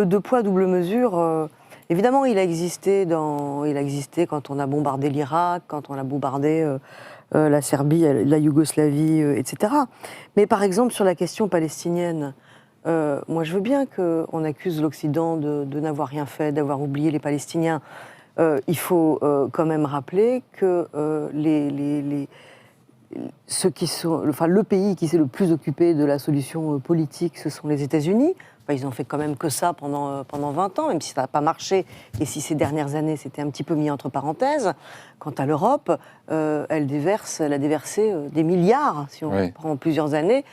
le deux poids, double mesure, évidemment, il a existé quand on a bombardé l'Irak, quand on a bombardé la Serbie, la Yougoslavie, etc. Mais par exemple, sur la question palestinienne, moi je veux bien qu'on accuse l'Occident de n'avoir rien fait, d'avoir oublié les Palestiniens. Il faut quand même rappeler que le pays qui s'est le plus occupé de la solution politique, ce sont les États-Unis. Enfin, ils n'ont fait quand même que ça pendant 20 ans, même si ça n'a pas marché, et si ces dernières années c'était un petit peu mis entre parenthèses. Quant à l'Europe, elle a déversé des milliards, si on prend plusieurs années,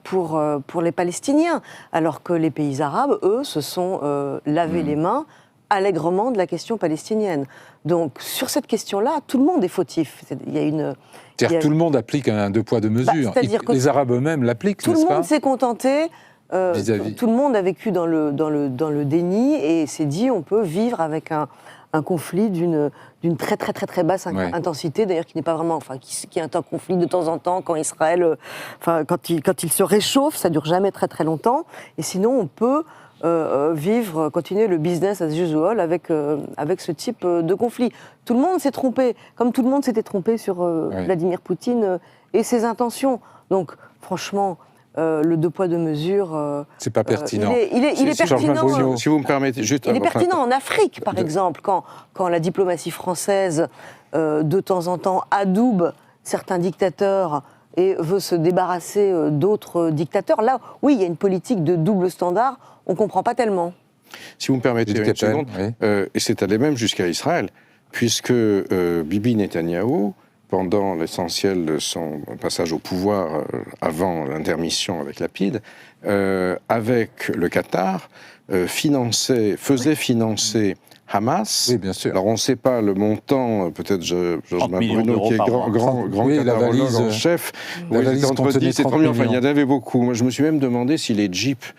pour les Palestiniens, alors que les pays arabes, eux, se sont lavés les mains allègrement de la question palestinienne. Donc, sur cette question-là, tout le monde est fautif. C'est-à-dire que tout le monde applique un deux poids, deux mesures. Les Arabes eux-mêmes l'appliquent, n'est-ce pas ? Tout le monde s'est contenté, tout le monde a vécu dans le déni et s'est dit on peut vivre avec un conflit d'une très très très très basse intensité, d'ailleurs qui n'est pas vraiment, qui est un conflit de temps en temps quand Israël, quand il se réchauffe, ça dure jamais très très longtemps, et sinon on peut continuer le business as usual avec ce type de conflit. Tout le monde s'est trompé, comme tout le monde s'était trompé sur Vladimir Poutine et ses intentions. Donc franchement, le deux poids deux mesures, c'est pas pertinent. Il est pertinent. Si vous me permettez, juste. Il est pertinent en Afrique, par exemple, quand la diplomatie française, de temps en temps, adoube certains dictateurs et veut se débarrasser d'autres dictateurs. Là, oui, il y a une politique de double standard. On ne comprend pas tellement. Si vous me permettez une seconde, et c'est allé même jusqu'à Israël, puisque Bibi Netanyahou, pendant l'essentiel de son passage au pouvoir, avant l'intermission avec Lapid, avec le Qatar, faisait financer Hamas. Oui, bien sûr. Alors on ne sait pas le montant, peut-être Georges Bruno, qui est grand catarologue en chef, entre 10 et 30 millions. Enfin, il y en avait beaucoup. Moi, je me suis même demandé si les jeeps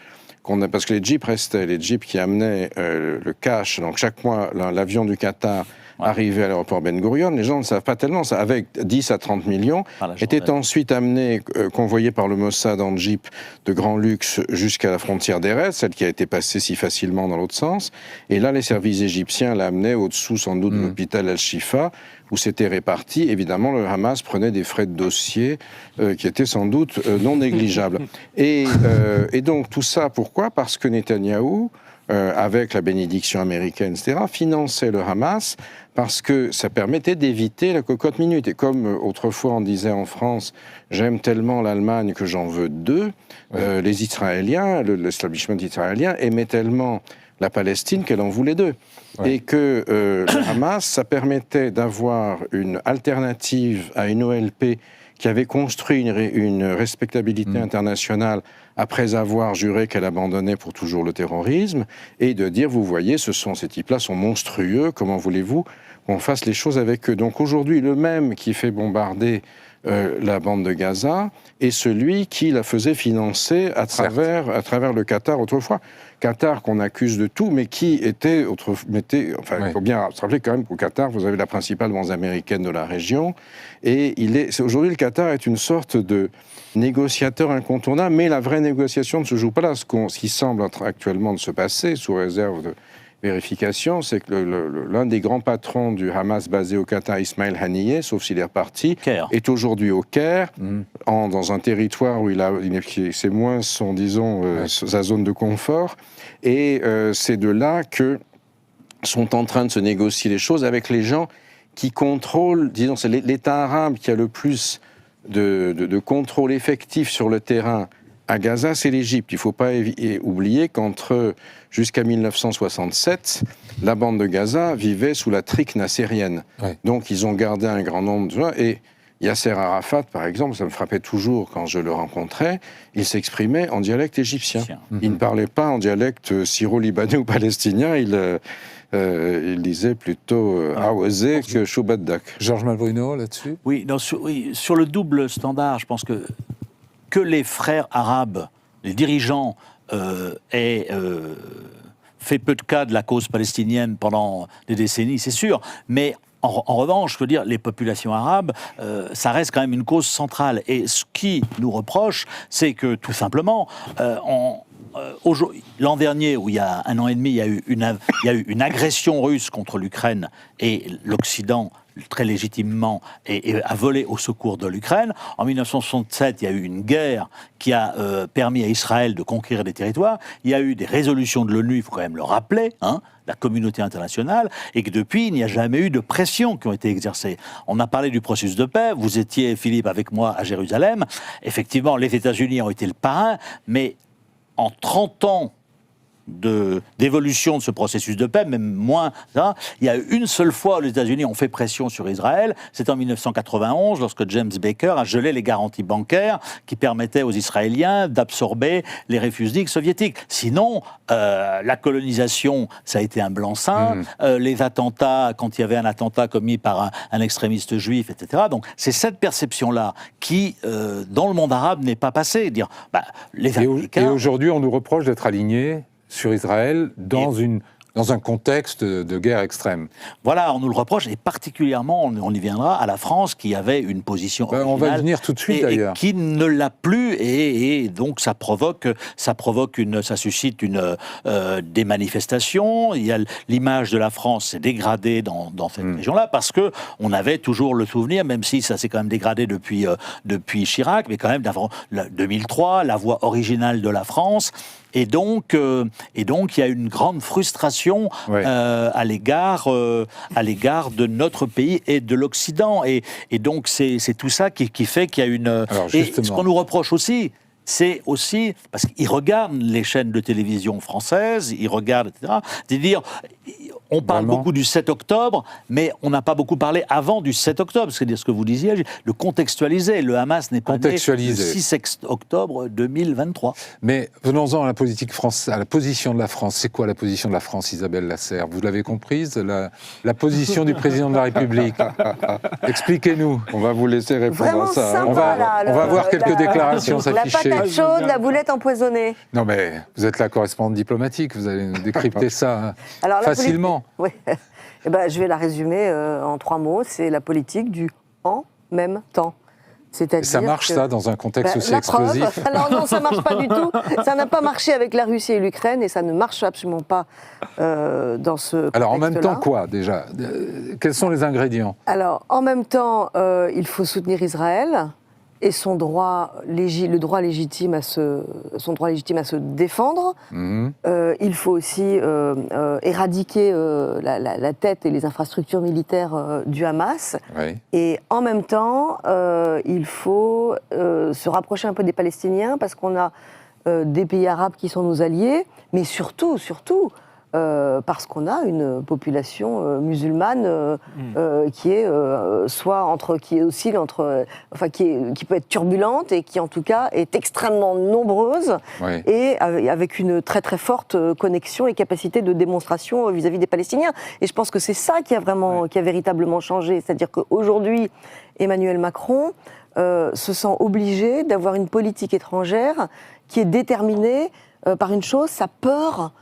parce que les jeeps restaient, les jeeps qui amenaient le cash, donc chaque mois l'avion du Qatar arrivait à l'aéroport Ben Gurion, les gens ne savent pas tellement, ça, avec 10 à 30 millions, était ensuite amené, convoyé par le Mossad en jeep de grand luxe jusqu'à la frontière d'Erez, celle qui a été passée si facilement dans l'autre sens, et là les services égyptiens l'amenaient au-dessous sans doute de l'hôpital Al-Shifa, où c'était réparti. Évidemment, le Hamas prenait des frais de dossier qui étaient sans doute non négligeables. Et donc tout ça, pourquoi ? Parce que Netanyahou, avec la bénédiction américaine, etc., finançait le Hamas parce que ça permettait d'éviter la cocotte minute. Et comme autrefois on disait en France, j'aime tellement l'Allemagne que j'en veux deux, les Israéliens, l'establishment israélien aimait tellement la Palestine qu'elle en voulait deux. Et que le Hamas, ça permettait d'avoir une alternative à une OLP qui avait construit une respectabilité internationale après avoir juré qu'elle abandonnait pour toujours le terrorisme, et de dire, vous voyez, ces types-là sont monstrueux, comment voulez-vous qu'on fasse les choses avec eux ? Donc aujourd'hui, le même qui fait bombarder la bande de Gaza est celui qui la faisait financer à travers le Qatar autrefois. Qatar qu'on accuse de tout, mais qui était... il faut bien se rappeler quand même qu'au Qatar, vous avez la principale banque américaine de la région, et aujourd'hui, le Qatar est une sorte de négociateur incontournable, mais la vraie négociation ne se joue pas là. Ce qui semble actuellement de se passer, sous réserve de vérification, c'est que l'un des grands patrons du Hamas basé au Qatar, Ismail Haniyeh, sauf s'il est reparti, est aujourd'hui au Caire, dans un territoire où c'est moins sa zone de confort, et c'est de là que sont en train de se négocier les choses avec les gens qui contrôlent, disons, c'est l'État arabe qui a le plus de contrôle effectif sur le terrain à Gaza, c'est l'Égypte. Il ne faut pas oublier jusqu'à 1967, la bande de Gaza vivait sous la trique nassérienne. Donc ils ont gardé un grand nombre de gens. Et Yasser Arafat, par exemple, ça me frappait toujours quand je le rencontrais, il s'exprimait en dialecte égyptien. Il ne parlait pas en dialecte syro-libanais ou palestinien, il disait plutôt Awazé que Choubaddak. Georges Malbrunot, là-dessus ? Oui, sur le double standard, je pense que les frères arabes, les dirigeants, aient fait peu de cas de la cause palestinienne pendant des décennies, c'est sûr, mais en revanche, je veux dire, les populations arabes, ça reste quand même une cause centrale. Et ce qui nous reproche, c'est que, tout simplement, l'an dernier, où il y a 1 an et demi, il y a eu une agression russe contre l'Ukraine et l'Occident, très légitimement, a volé au secours de l'Ukraine. En 1967, il y a eu une guerre qui a permis à Israël de conquérir des territoires. Il y a eu des résolutions de l'ONU, il faut quand même le rappeler, la communauté internationale, et que depuis, il n'y a jamais eu de pressions qui ont été exercées. On a parlé du processus de paix. Vous étiez, Philippe, avec moi à Jérusalem. Effectivement, les États-Unis ont été le parrain, mais en 30 ans d'évolution de ce processus de paix, même moins, il y a eu une seule fois où les États-Unis ont fait pression sur Israël, c'est en 1991, lorsque James Baker a gelé les garanties bancaires qui permettaient aux Israéliens d'absorber les réfugiés soviétiques. Sinon, la colonisation, ça a été un blanc-seing, les attentats, quand il y avait un attentat commis par un extrémiste juif, etc. Donc, c'est cette perception-là qui, dans le monde arabe, n'est pas passée. Dire, les Américains... Et aujourd'hui, on nous reproche d'être alignés sur Israël dans un contexte de guerre extrême. Voilà, on nous le reproche, et particulièrement, on y viendra, à la France qui avait une position originale. On va y venir tout de suite d'ailleurs. Et qui ne l'a plus, et donc ça suscite des manifestations. Il y a l'image de la France s'est dégradée dans cette région-là, parce que on avait toujours le souvenir, même si ça s'est quand même dégradé depuis Chirac, mais quand même 2003, la voix originale de la France. Et donc, il y a une grande frustration à l'égard de notre pays et de l'Occident. Et donc, c'est tout ça qui fait qu'il y a une... Et ce qu'on nous reproche aussi, c'est aussi, parce qu'ils regardent les chaînes de télévision françaises, ils regardent, etc., c'est-à-dire... On parle beaucoup du 7 octobre, mais on n'a pas beaucoup parlé avant du 7 octobre. C'est-à-dire ce que vous disiez, le contextualiser. Le Hamas n'est pas né le 6 octobre 2023. Mais venons-en à la politique française, à la position de la France. C'est quoi la position de la France, Isabelle Lasserre? Vous l'avez comprise, la position du président de la République. Expliquez-nous. On va vous laisser répondre à ça. On va voir quelques déclarations s'afficher. La patate chaude, la boulette empoisonnée. Non mais, vous êtes la correspondante diplomatique, vous allez nous décrypter ça facilement. Oui, je vais la résumer en 3 mots. C'est la politique du en même temps. Ça marche ça dans un contexte aussi explosif? Alors non, ça marche pas du tout. Ça n'a pas marché avec la Russie et l'Ukraine, et ça ne marche absolument pas dans ce contexte-là. Alors en même temps quoi déjà? Quels sont les ingrédients? Alors en même temps, il faut soutenir Israël et son droit légitime à se défendre. Il faut aussi éradiquer la tête et les infrastructures militaires du Hamas. Et en même temps, il faut se rapprocher un peu des Palestiniens, parce qu'on a des pays arabes qui sont nos alliés, mais surtout, parce qu'on a une population musulmane qui est qui peut être turbulente, et qui en tout cas est extrêmement nombreuse, et avec une très très forte connexion et capacité de démonstration vis-à-vis des Palestiniens. Et je pense que c'est ça qui a véritablement changé. C'est-à-dire qu'aujourd'hui, Emmanuel Macron se sent obligé d'avoir une politique étrangère qui est déterminée par une chose, sa peur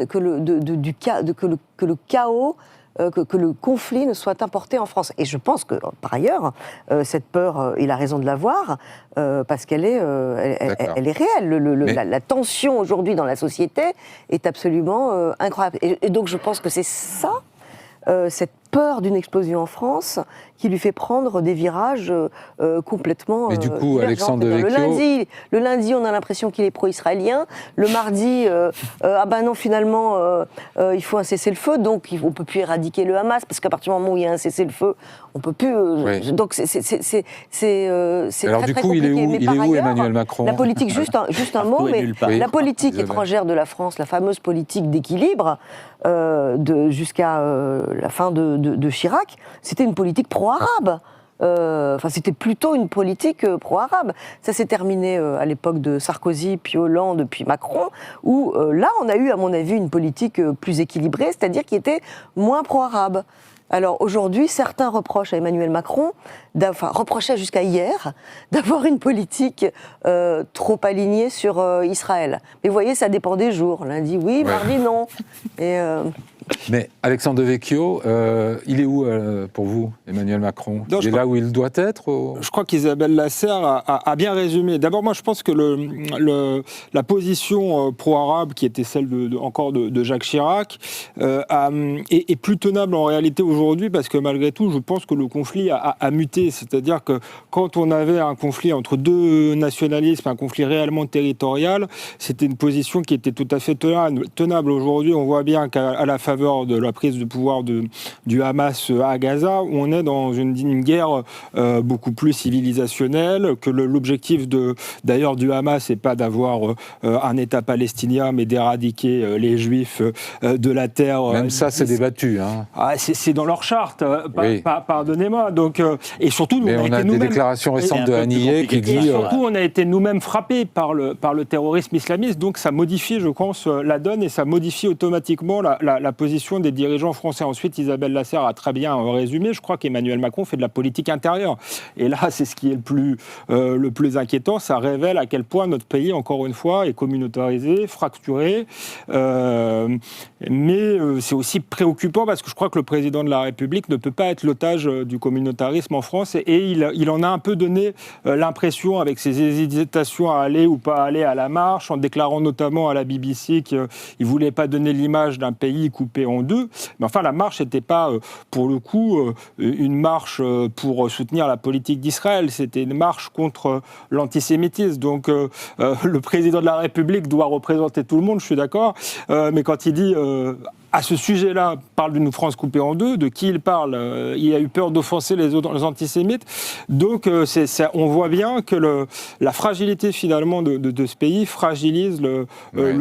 que le chaos, que le conflit ne soit importé en France. Et je pense que, par ailleurs, cette peur, il a raison de l'avoir, parce qu'elle est réelle. La tension aujourd'hui dans la société est absolument incroyable. Et donc je pense que c'est ça, cette peur d'une explosion en France, qui lui fait prendre des virages complètement... Mais du coup, Alexandre Devecchio... Le lundi, on a l'impression qu'il est pro-israélien. Le mardi, non, finalement, il faut un cessez-le-feu, donc on ne peut plus éradiquer le Hamas, parce qu'à partir du moment où il y a un cessez-le-feu, on ne peut plus... Donc c'est alors très, du très coup, compliqué. il est où Emmanuel Macron? La politique, juste un mot, mais la politique étrangère de la France, la fameuse politique d'équilibre, jusqu'à la fin de Chirac, c'était une politique pro-arabe. C'était plutôt une politique pro-arabe. Ça s'est terminé à l'époque de Sarkozy, puis Hollande, puis Macron, où là, on a eu, à mon avis, une politique plus équilibrée, c'est-à-dire qui était moins pro-arabe. Alors aujourd'hui, certains reprochent à Emmanuel Macron, reprochaient jusqu'à hier, d'avoir une politique trop alignée sur Israël. Mais vous voyez, ça dépend des jours. Lundi oui, mardi non. Mais Alexandre Devecchio, il est où pour vous, Emmanuel Macron? Il est là où il doit être Je crois qu'Isabelle Lasserre a bien résumé. D'abord, moi, je pense que la position pro-arabe, qui était celle de Jacques Chirac, est plus tenable en réalité aujourd'hui, parce que malgré tout, je pense que le conflit a muté. C'est-à-dire que quand on avait un conflit entre deux nationalismes, un conflit réellement territorial, c'était une position qui était tout à fait tenable. Aujourd'hui, on voit bien qu'à la faveur de la prise de pouvoir du Hamas à Gaza, où on est dans une guerre beaucoup plus civilisationnelle, que l'objectif d'ailleurs du Hamas n'est pas d'avoir un État palestinien, mais d'éradiquer les Juifs de la terre. Même ça, c'est débattu. Hein. C'est dans leur charte, pardonnez-moi. Donc, et surtout, mais on a des déclarations récentes de Haniyeh qui dit... Surtout, on a été nous-mêmes frappés par le terrorisme islamiste, donc ça modifie, je pense, la donne, et ça modifie automatiquement la position des dirigeants français. Ensuite, Isabelle Lasserre a très bien résumé. Je crois qu'Emmanuel Macron fait de la politique intérieure. Et là, c'est ce qui est le plus inquiétant. Ça révèle à quel point notre pays, encore une fois, est communautarisé, fracturé. Mais c'est aussi préoccupant parce que je crois que le président de la République ne peut pas être l'otage du communautarisme en France. Et il en a un peu donné l'impression, avec ses hésitations à aller ou pas aller à la marche, en déclarant notamment à la BBC qu'il ne voulait pas donner l'image d'un pays coupé en deux. Mais enfin, la marche n'était pas, pour le coup, une marche pour soutenir la politique d'Israël. C'était une marche contre l'antisémitisme. Donc, le président de la République doit représenter tout le monde, je suis d'accord. Mais quand il dit... à ce sujet-là, parle d'une France coupée en deux. De qui il parle? Il a eu peur d'offenser les antisémites. Donc, on voit bien que la fragilité, finalement, de ce pays fragilise le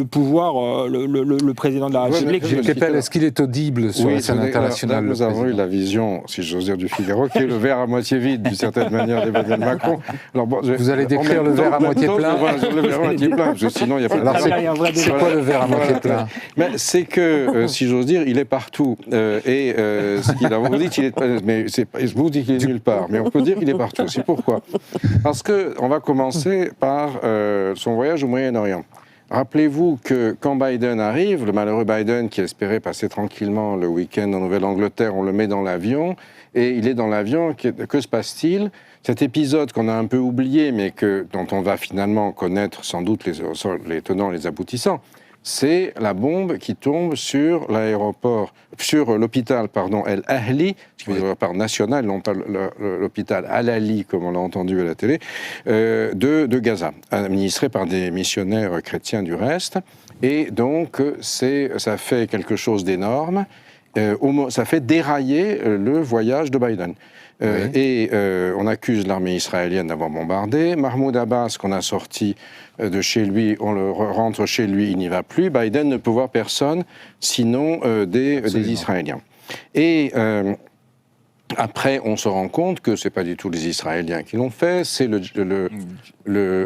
pouvoir, le président de la République. Est-ce qu'il est audible sur la scène internationale? Nous avons eu la vision, si j'ose dire, du Figaro, qui est le verre à moitié vide, d'une certaine manière, d'Emmanuel Macron. Alors, vous allez décrire le verre à moitié plein? Le verre à moitié plein, parce que sinon, il n'y a pas de... Alors, c'est quoi le verre à moitié plein? C'est que... si j'ose dire, il est partout. Vous dites qu'il est, mais vous dites qu'il est nulle part, mais on peut dire qu'il est partout. C'est pourquoi? Parce qu'on va commencer par son voyage au Moyen-Orient. Rappelez-vous que quand Biden arrive, le malheureux Biden qui espérait passer tranquillement le week-end en Nouvelle-Angleterre, on le met dans l'avion, et il est dans l'avion, que se passe-t-il? Cet épisode qu'on a un peu oublié, mais dont on va finalement connaître sans doute les tenants, les aboutissants, c'est la bombe qui tombe sur l'hôpital, El Ahli, ce qui veut dire l'hôpital national, non pas l'hôpital Al-Ali, comme on l'a entendu à la télé, de Gaza, administré par des missionnaires chrétiens du reste. Et donc, ça fait quelque chose d'énorme. Ça fait dérailler le voyage de Biden. Et on accuse l'armée israélienne d'avoir bombardé. Mahmoud Abbas, qu'on a sorti de chez lui, on le rentre chez lui, il n'y va plus. Biden ne peut voir personne, sinon des Israéliens. Et après, on se rend compte que ce n'est pas du tout les Israéliens qui l'ont fait, c'est le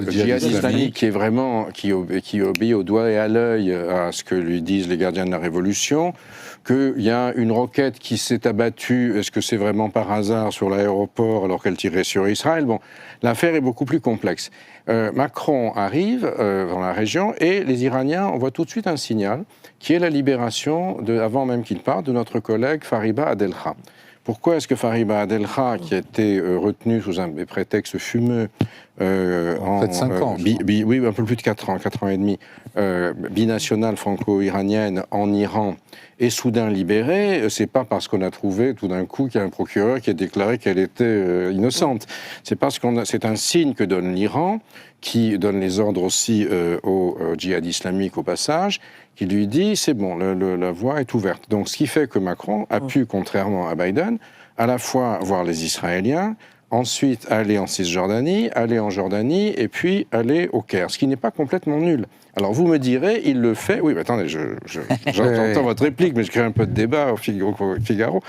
djihad islamique qui est vraiment, qui obéit au doigt et à l'œil à ce que lui disent les gardiens de la Révolution, qu'il y a une roquette qui s'est abattue, est-ce que c'est vraiment par hasard sur l'aéroport alors qu'elle tirait sur Israël? Bon, l'affaire est beaucoup plus complexe. Macron arrive dans la région et les Iraniens envoient tout de suite un signal qui est la libération, avant même qu'il parte, de notre collègue Fariba Adelkha. Pourquoi est-ce que Fariba Adelkha, qui a été retenu sous un prétexte fumeux en fait 5 ans, oui, un peu plus de 4 ans et demi, binationale franco-iranienne en Iran, est soudain libérée, c'est pas parce qu'on a trouvé tout d'un coup qu'il y a un procureur qui a déclaré qu'elle était innocente. C'est parce c'est un signe que donne l'Iran, qui donne les ordres aussi au djihad islamique au passage, qui lui dit c'est bon, la voie est ouverte. Donc ce qui fait que Macron a pu, contrairement à Biden, à la fois voir les Israéliens, ensuite aller en Cisjordanie, aller en Jordanie, et puis aller au Caire, ce qui n'est pas complètement nul. Alors vous me direz, il le fait... Oui, mais attendez, j'entends votre réplique, mais je crée un peu de débat au Figaro.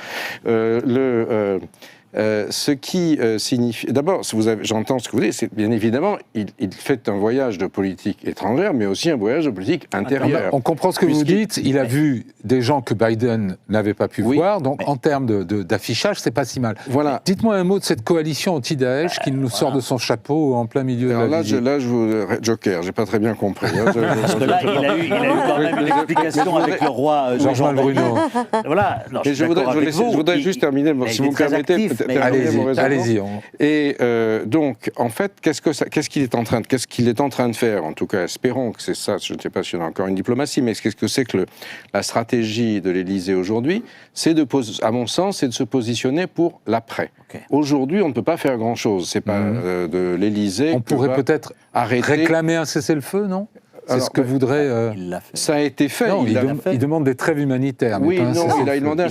Ce qui signifie... D'abord, j'entends ce que vous dites, c'est bien évidemment, il fait un voyage de politique étrangère, mais aussi un voyage de politique intérieure. On comprend ce que vous dites, il a vu des gens que Biden n'avait pas pu voir, donc en termes d'affichage, c'est pas si mal. Voilà. Dites-moi un mot de cette coalition anti-Daesh qui nous sort de son chapeau en plein milieu de la visite. Là, Joker, j'ai pas très bien compris. Parce que là, il a eu quand même une explication avec le roi Jean-Jacques Bruno. Voilà. Non, je voudrais juste terminer, si vous me permettez. Allez-y. Et donc, en fait, qu'est-ce qu'il est en train de faire? En tout cas, espérons que c'est ça. Je ne sais pas si on a encore une diplomatie, mais qu'est-ce que c'est que la stratégie de l'Élysée aujourd'hui? C'est à mon sens, c'est de se positionner pour l'après. Okay. Aujourd'hui, on ne peut pas faire grand-chose. C'est pas de l'Élysée. On pourrait peut-être réclamer un cessez-le-feu, non? C'est ce que voudrait... Ça a été fait. Non, il demande des trêves humanitaires. Oui, il a demandé un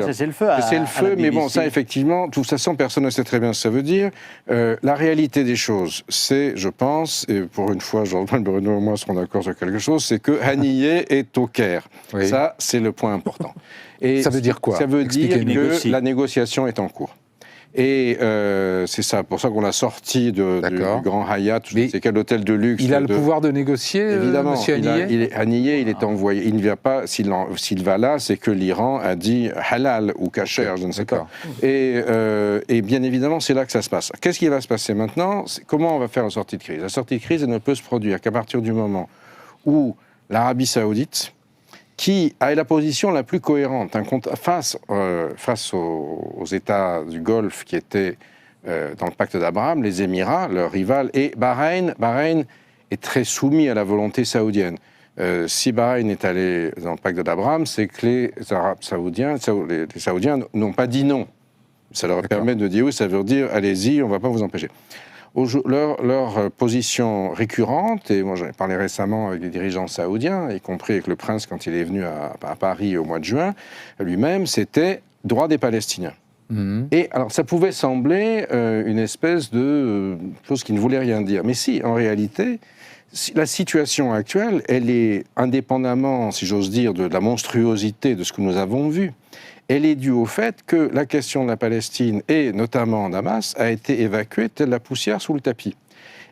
cessez-le-feu. Cessez-le-feu, mais bon, ça, effectivement, de toute façon, personne ne sait très bien ce que ça veut dire. La réalité des choses, c'est, je pense, et pour une fois, Jean-Paul Bruno et moi serons d'accord sur quelque chose, c'est que Haniyeh est au Caire. Oui. Ça, c'est le point important. Et ça veut dire quoi? Ça veut dire que la négociation est en cours. Et c'est ça, pour ça qu'on l'a sorti du Grand Hyatt, c'est quel hôtel de luxe. Il a le pouvoir de négocier, évidemment. Monsieur Haniyeh. Haniyeh, il est envoyé. Il ne vient pas, s'il va là, c'est que l'Iran a dit halal ou kasher, je ne sais pas. Et bien évidemment, c'est là que ça se passe. Qu'est-ce qui va se passer maintenant? Comment on va faire la sortie de crise? La sortie de crise, elle ne peut se produire qu'à partir du moment où l'Arabie Saoudite, qui a la position la plus cohérente face aux États du Golfe qui étaient dans le pacte d'Abraham, les Émirats, leur rival, et Bahreïn. Bahreïn est très soumis à la volonté saoudienne. Si Bahreïn est allé dans le pacte d'Abraham, c'est que les Saoudiens n'ont pas dit non. Ça leur permet de dire oui, ça veut dire allez-y, on ne va pas vous empêcher. Leur position récurrente, et moi j'en ai parlé récemment avec des dirigeants saoudiens, y compris avec le prince quand il est venu à Paris au mois de juin, lui-même, c'était droit des Palestiniens. Et alors ça pouvait sembler une espèce de chose qui ne voulait rien dire. Mais si, en réalité, la situation actuelle, elle est indépendamment, si j'ose dire, de la monstruosité de ce que nous avons vu. Elle est due au fait que la question de la Palestine, et notamment Damas, a été évacuée telle la poussière sous le tapis.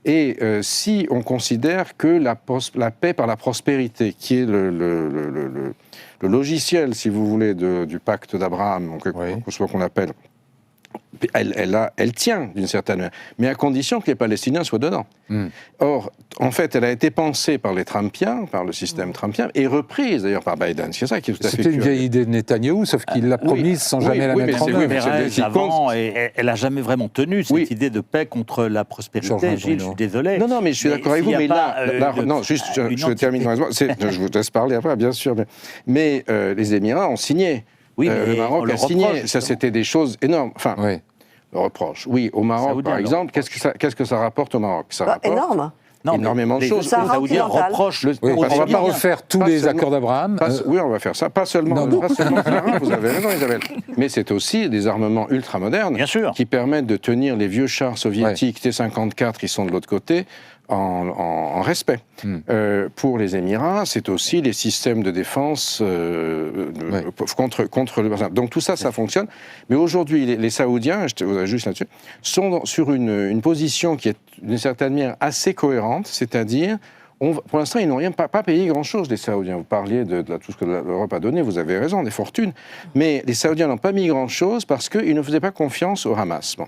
Et si on considère que la paix par la prospérité, qui est le logiciel, si vous voulez, du pacte d'Abraham, qu'on appelle, elle tient d'une certaine manière, mais à condition que les Palestiniens soient dedans. Or, en fait, elle a été pensée par les Trumpiens, par le système trumpien, et reprise d'ailleurs par Biden. C'est ça qui est tout à fait C'était une vieille idée de Netanyahou, sauf qu'il l'a promise sans jamais la mettre en œuvre. Elle n'a jamais vraiment tenu cette idée de paix contre la prospérité. Gilles, je suis désolé. Non, mais je suis d'accord avec vous, mais là, non, juste, je termine. Je vous laisse parler après, bien sûr. Mais les Émirats ont signé. Oui, le Maroc a signé. Ça, c'était des choses énormes. Enfin, le reproche. Oui, au Maroc, par exemple, qu'est-ce que ça rapporte au Maroc? Ça rapporte énorme. Énormément de choses. Ça reproche. On ne va pas refaire tous les accords d'Abraham. Oui, on va faire ça. Pas seulement vous avez raison, Isabelle. Mais c'est aussi des armements ultramodernes qui permettent de tenir les vieux chars soviétiques T-54 qui sont de l'autre côté en respect. Pour les Émirats, c'est aussi les systèmes de défense contre le... Donc tout ça, ça fonctionne. Mais aujourd'hui, les Saoudiens, je vous juste là-dessus, sont sur une position qui est d'une certaine manière assez cohérente, c'est-à-dire, pour l'instant, ils n'ont pas payé grand-chose, les Saoudiens. Vous parliez de tout ce que l'Europe a donné, vous avez raison, des fortunes. Mais les Saoudiens n'ont pas mis grand-chose parce qu'ils ne faisaient pas confiance au Hamas. Bon.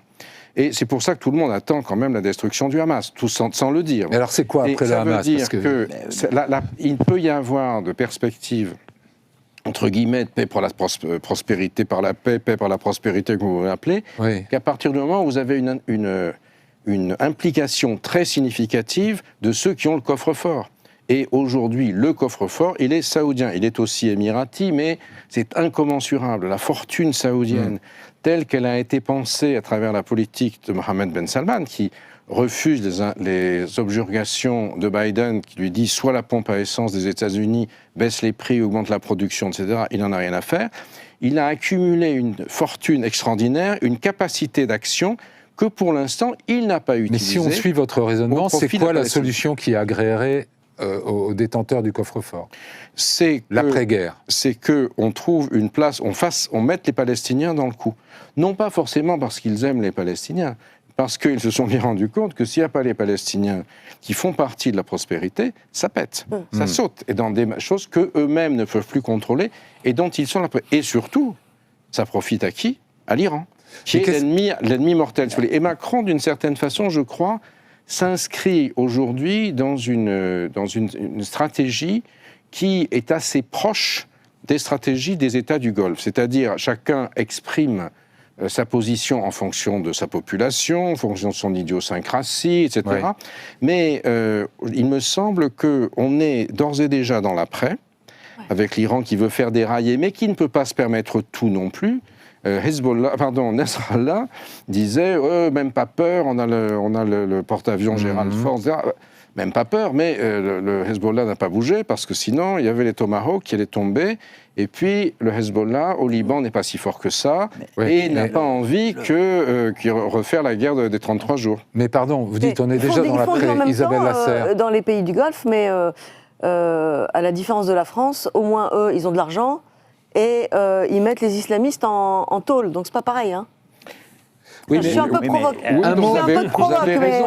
Et c'est pour ça que tout le monde attend quand même la destruction du Hamas, tout sans le dire. Mais alors c'est quoi après le Hamas? Ça veut dire qu'il peut y avoir de perspectives, entre guillemets, de paix pour la prospérité par la paix, paix par la prospérité, comme vous l'appelez, qu'à partir du moment où vous avez une implication très significative de ceux qui ont le coffre-fort. Et aujourd'hui, le coffre-fort, il est saoudien. Il est aussi émirati, mais c'est incommensurable. La fortune saoudienne, telle qu'elle a été pensée à travers la politique de Mohammed Ben Salman, qui refuse les objurgations de Biden, qui lui dit soit la pompe à essence des États-Unis baisse les prix, augmente la production, etc. Il n'en a rien à faire. Il a accumulé une fortune extraordinaire, une capacité d'action que pour l'instant, il n'a pas utilisée. Mais si on suit votre raisonnement, c'est quoi la solution qui agréerait aux détenteurs du coffre-fort. C'est l'après-guerre. C'est qu'on trouve une place, on mette les Palestiniens dans le coup. Non pas forcément parce qu'ils aiment les Palestiniens, parce qu'ils se sont bien rendus compte que s'il n'y a pas les Palestiniens qui font partie de la prospérité, ça pète, ça saute, et dans des choses qu'eux-mêmes ne peuvent plus contrôler, et dont ils sont là. Et surtout, ça profite à qui ? À l'Iran, qui est l'ennemi mortel. Et Macron, d'une certaine façon, je crois, s'inscrit aujourd'hui dans une stratégie qui est assez proche des stratégies des États du Golfe. C'est-à-dire, chacun exprime sa position en fonction de sa population, en fonction de son idiosyncrasie, etc. Ouais. Mais il me semble qu'on est d'ores et déjà dans l'après, avec l'Iran qui veut faire dérailler, mais qui ne peut pas se permettre tout non plus. Nasrallah disait même pas peur, on a le porte-avions Gerald Ford, même pas peur, mais le Hezbollah n'a pas bougé parce que sinon il y avait les Tomahawks qui allaient tomber. Et puis le Hezbollah au Liban n'est pas si fort que ça et n'a pas envie qu'il refaire la guerre des 33 jours. Mais pardon, vous dites on est déjà dans l'après, Isabelle Lasserre. Dans les pays du Golfe, mais à la différence de la France, au moins eux, ils ont de l'argent. Et ils mettent les islamistes en tôle, donc c'est pas pareil. Hein. Oui, je suis un peu provoque. Un mot, vous avez raison.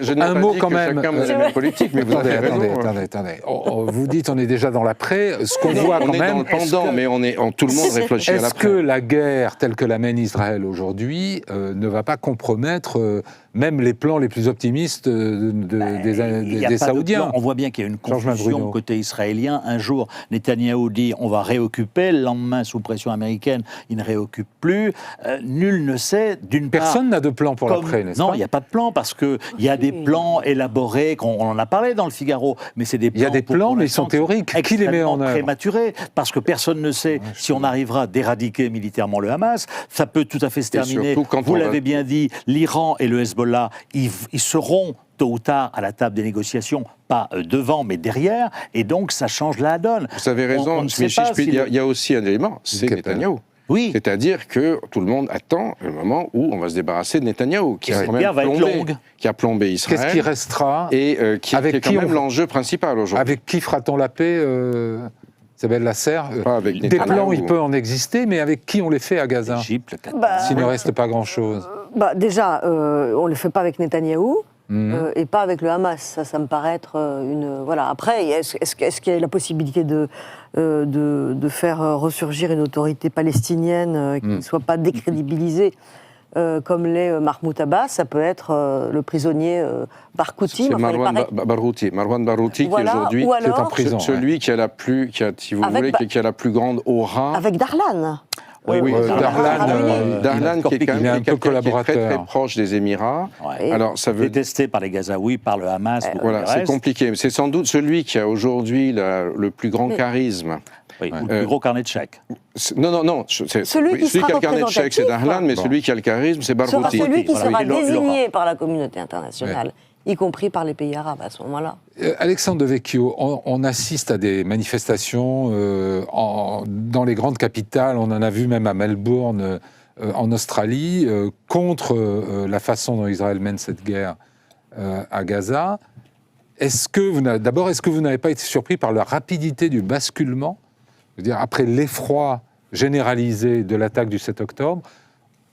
Je n'ai pas dit que chacun menait une politique, mais vous avez raison. Attendez. Vous dites on est déjà dans l'après. Ce qu'on voit quand même... On est dans le pendant, mais tout le monde réfléchit à l'après. Est-ce que la guerre telle que la mène Israël aujourd'hui ne va pas compromettre même les plans les plus optimistes des Saoudiens? On voit bien qu'il y a une confusion côté israélien. Un jour, Netanyahou dit on va réoccuper. Le lendemain, sous pression américaine, il ne réoccupe plus. Nul ne sait, d'une part... Personne n'a de plan pour l'après, n'est-ce pas ? Non, il n'y a pas de plan, parce qu'il y a des plans élaborés, on en a parlé dans le Figaro, mais c'est des plans... Il y a des plans, mais ils sont théoriques. Qui les met en œuvre ? Prématurés, parce que personne ne sait si on arrivera à d'éradiquer militairement le Hamas. Ça peut tout à fait se terminer. Vous l'avez bien dit, l'Iran et le Hezbollah, ils seront tôt ou tard à la table des négociations, pas devant, mais derrière, et donc ça change la donne. Vous avez raison, mais il y a aussi un élément, c'est Netanyahou. Oui. C'est-à-dire que tout le monde attend le moment où on va se débarrasser de Netanyahou, qui a plombé Israël. Qu'est-ce qui restera et qui est quand même l'enjeu principal aujourd'hui. Avec qui fera-t-on la paix Isabelle Lasserre, des plans, il peut en exister, mais avec qui on les fait à Gaza ? S'il ne reste pas grand-chose. Déjà, on ne le fait pas avec Netanyahou. Et pas avec le Hamas. Ça me paraît être une... Voilà. Après, est-ce qu'il y a la possibilité de faire ressurgir une autorité palestinienne qui ne soit pas décrédibilisée comme l'est Mahmoud Abbas? Ça peut être le prisonnier Barghouti. C'est Marwan Barghouti voilà, qui aujourd'hui est en prison. Celui qui a la plus, qui a la plus grande aura. Avec Darlan. Oui, Darlan qui est quand même très proche des Émirats. Ouais. Alors, ça veut... Détesté par les Gazaouis, par le Hamas. Voilà, c'est compliqué. C'est sans doute celui qui a aujourd'hui le plus grand charisme. Oui, ou le plus gros carnet de chèques. Non. Celui qui a le carnet de chèques, c'est Darlan, mais celui qui a le charisme, c'est Barghouti. Celui qui sera désigné par la communauté internationale. Y compris par les pays arabes à ce moment-là. Alexandre Devecchio, on assiste à des manifestations dans les grandes capitales, on en a vu même à Melbourne, en Australie, contre la façon dont Israël mène cette guerre à Gaza. Est-ce que vous n'avez pas été surpris par la rapidité du basculement ? Je veux dire, après l'effroi généralisé de l'attaque du 7 octobre,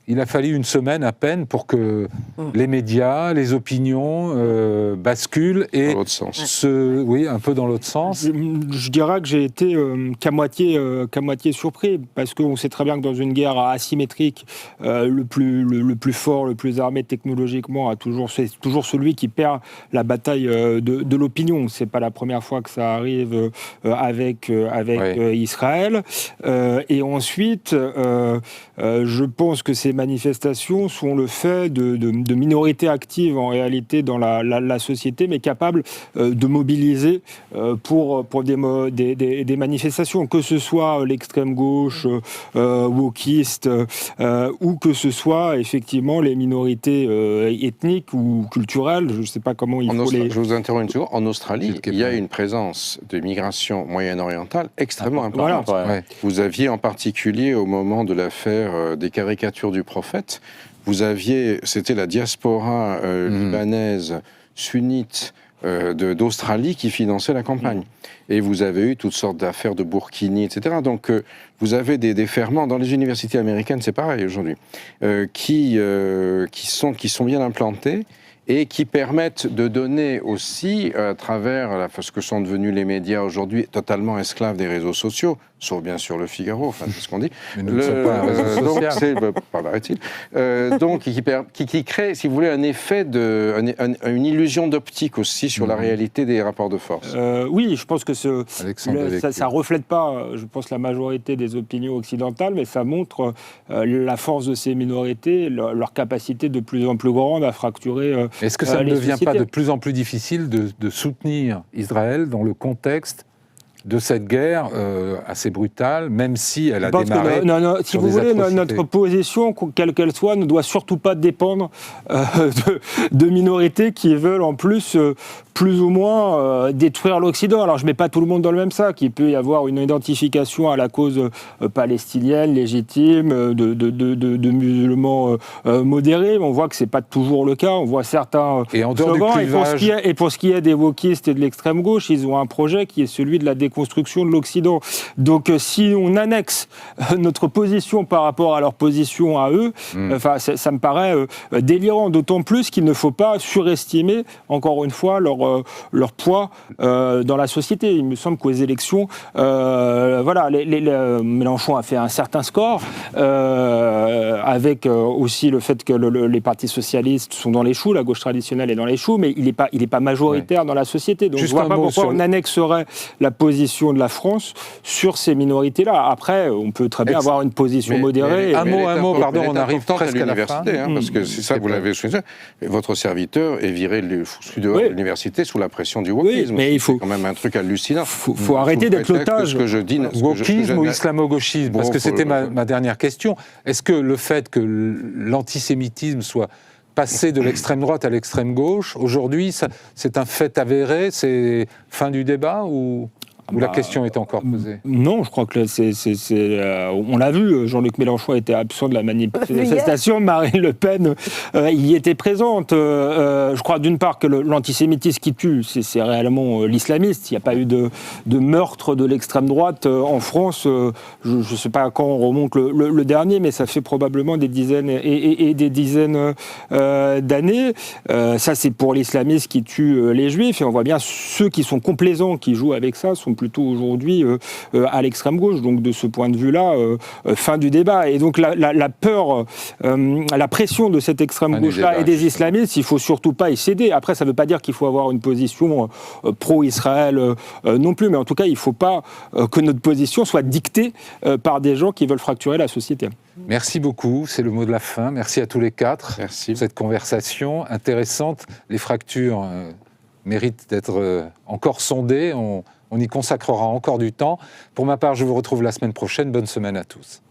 il a fallu une semaine à peine pour que les médias, les opinions basculent et un peu dans l'autre sens. Je dirais que j'ai été qu'à moitié surpris, parce qu'on sait très bien que dans une guerre asymétrique, le plus fort, le plus armé technologiquement, c'est toujours celui qui perd la bataille de l'opinion. C'est pas la première fois que ça arrive avec Israël. Et ensuite, je pense que ces manifestations sont le fait de minorités actives en réalité dans la société, mais capables de mobiliser pour des manifestations, que ce soit l'extrême gauche, wokiste, ou que ce soit effectivement les minorités ethniques ou culturelles. Je ne sais pas comment il faut les... Je vous interromps une seconde. En Australie, il y a une présence de migration moyen-orientale extrêmement importante. Voilà. Vous aviez en particulier au moment de l'affaire des caricatures du prophète, c'était la diaspora libanaise, sunnite, d'Australie qui finançaient la campagne. Et vous avez eu toutes sortes d'affaires de Burkini, etc. Donc vous avez des ferments dans les universités américaines, c'est pareil aujourd'hui, qui sont bien implantés et qui permettent de donner aussi, à travers ce que sont devenus les médias aujourd'hui, totalement esclaves des réseaux sociaux, sauf bien sûr Le Figaro, enfin c'est ce qu'on dit. Mais nous ne sommes pas un réseau social. Donc, qui crée, si vous voulez, un effet une illusion d'optique aussi sur la réalité des rapports de force. Oui, je pense que ça ne reflète pas, je pense, la majorité des opinions occidentales, mais ça montre la force de ces minorités, leur capacité de plus en plus grande à fracturer. Est-ce que ça ne devient pas de plus en plus difficile de soutenir Israël dans le contexte de cette guerre assez brutale, même si elle a démarré. Si vous voulez, notre position, quelle qu'elle soit, ne doit surtout pas dépendre de minorités qui veulent en plus ou moins détruire l'Occident. Alors je ne mets pas tout le monde dans le même sac. Il peut y avoir une identification à la cause palestinienne légitime, de musulmans modérés. On voit que ce n'est pas toujours le cas. On voit certains slogans. Et pour ce qui est des wokistes et de l'extrême gauche, ils ont un projet qui est celui de la déconstruction de l'Occident. Donc si on annexe notre position par rapport à leur position à eux, ça me paraît délirant, d'autant plus qu'il ne faut pas surestimer, encore une fois, leur poids dans la société. Il me semble qu'aux élections, Mélenchon a fait un certain score, avec aussi le fait que les partis socialistes sont dans les choux, la gauche traditionnelle est dans les choux, mais il n'est pas majoritaire dans la société. Donc je ne vois pas pourquoi on annexerait la position de la France sur ces minorités-là. Après, on peut très bien avoir une position modérée. Un mot, pardon, on arrive presque à l'université, parce que c'est ça, vous l'avez souligné. Votre serviteur est viré de l'université sous la pression du wokisme. Oui, mais c'est quand même un truc hallucinant. Il faut arrêter d'être l'otage. Wokisme ou islamo-gauchisme, parce que c'était ma dernière question. Est-ce que le fait que l'antisémitisme soit passé de l'extrême droite à l'extrême gauche, aujourd'hui, c'est un fait avéré, c'est fin du débat ou la question est encore posée? Non, je crois que on l'a vu, Jean-Luc Mélenchon était absent de la manifestation, Marine Le Pen y était présente. Je crois d'une part que l'antisémitisme qui tue, c'est réellement l'islamiste. Il n'y a pas eu de meurtre de l'extrême droite en France. Je ne sais pas quand on remonte le dernier, mais ça fait probablement des dizaines et des dizaines d'années. Ça, c'est pour l'islamiste qui tue les juifs. Et on voit bien ceux qui sont complaisants, qui jouent avec ça, sont plutôt aujourd'hui à l'extrême gauche. Donc de ce point de vue-là, fin du débat. Et donc la peur, la pression de cette extrême gauche-là et des islamistes, il ne faut surtout pas y céder. Après, ça ne veut pas dire qu'il faut avoir une position pro-Israël non plus, mais en tout cas, il ne faut pas que notre position soit dictée par des gens qui veulent fracturer la société. Merci beaucoup, c'est le mot de la fin. Merci à tous les quatre pour cette conversation intéressante. Les fractures méritent d'être encore sondées. On y consacrera encore du temps. Pour ma part, je vous retrouve la semaine prochaine. Bonne semaine à tous.